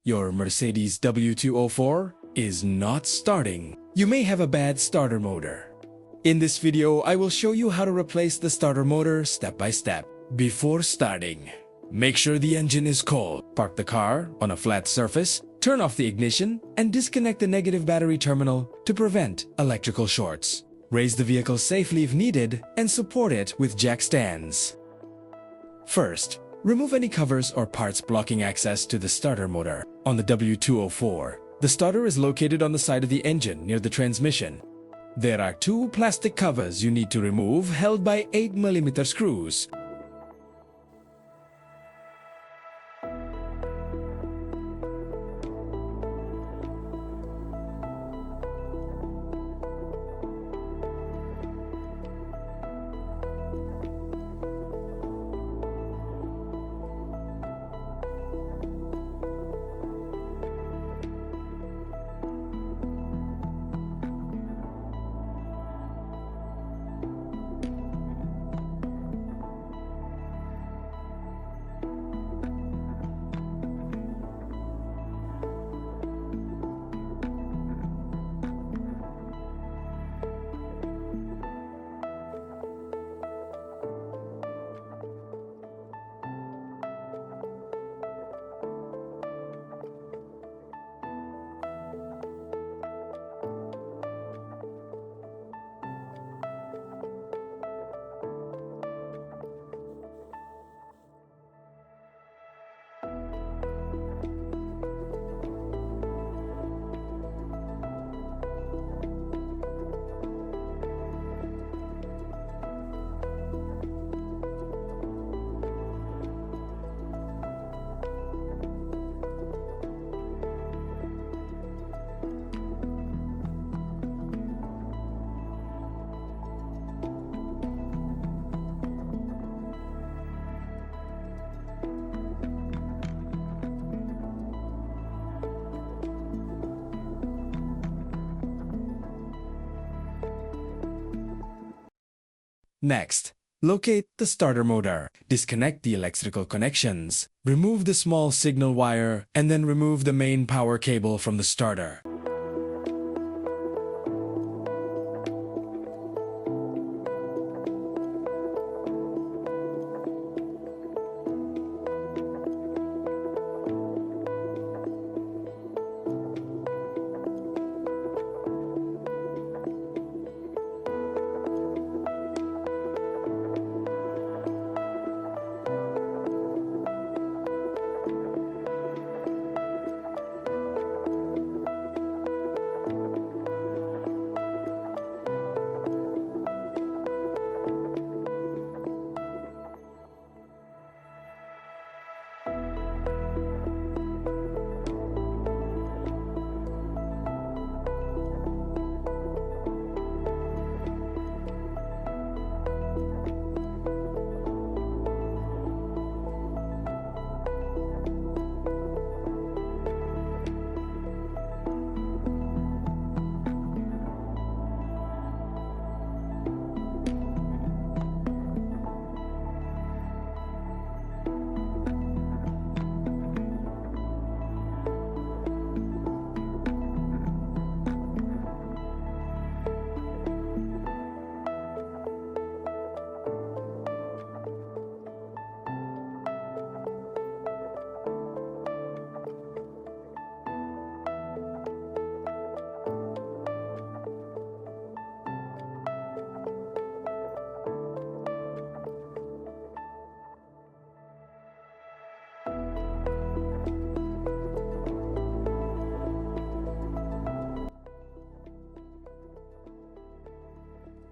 Your Mercedes W204 is not starting. You may have a bad starter motor. In this video, I will show you how to replace the starter motor step by step. Before starting, make sure the engine is cold. Park the car on a flat surface, turn off the ignition, and disconnect the negative battery terminal to prevent electrical shorts. Raise the vehicle safely if needed and support it with jack stands. First, remove any covers or parts blocking access to the starter motor. On the W204, the starter is located on the side of the engine near the transmission. There are two plastic covers you need to remove held by 8mm screws. Next, locate the starter motor. Disconnect the electrical connections. Remove the small signal wire and then remove the main power cable from the starter.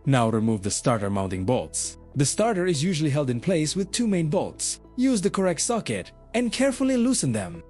Now remove the starter mounting bolts. The starter is usually held in place with two main bolts. Use the correct socket and carefully loosen them.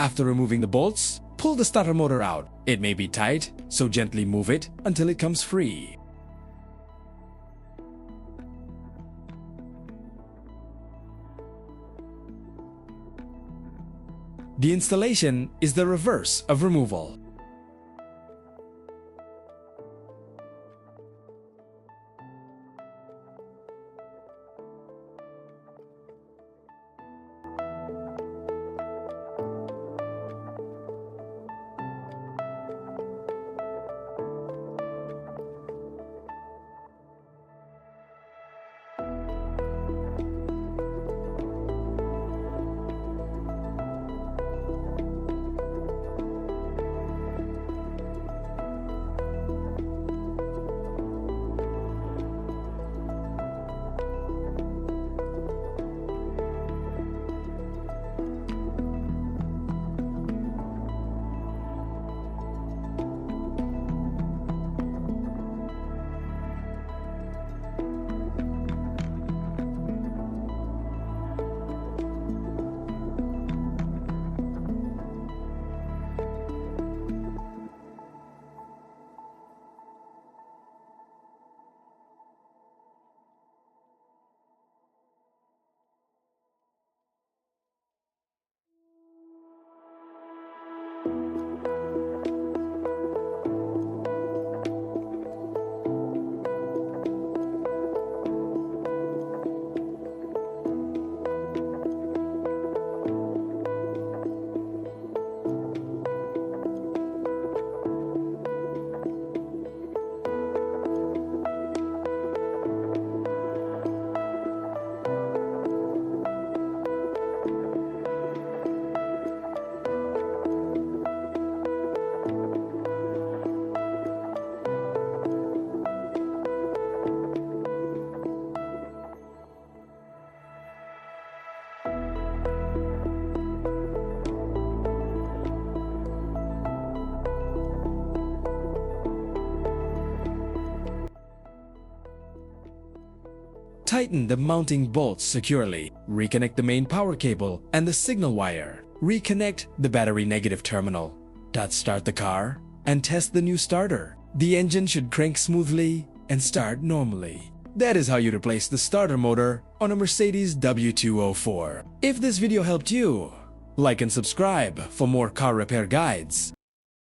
After removing the bolts, pull the starter motor out. It may be tight, so gently move it until it comes free. The installation is the reverse of removal. Tighten the mounting bolts securely. Reconnect the main power cable and the signal wire. Reconnect the battery negative terminal. Start the car and test the new starter. The engine should crank smoothly and start normally. That is how you replace the starter motor on a Mercedes W204. If this video helped you, like and subscribe for more car repair guides.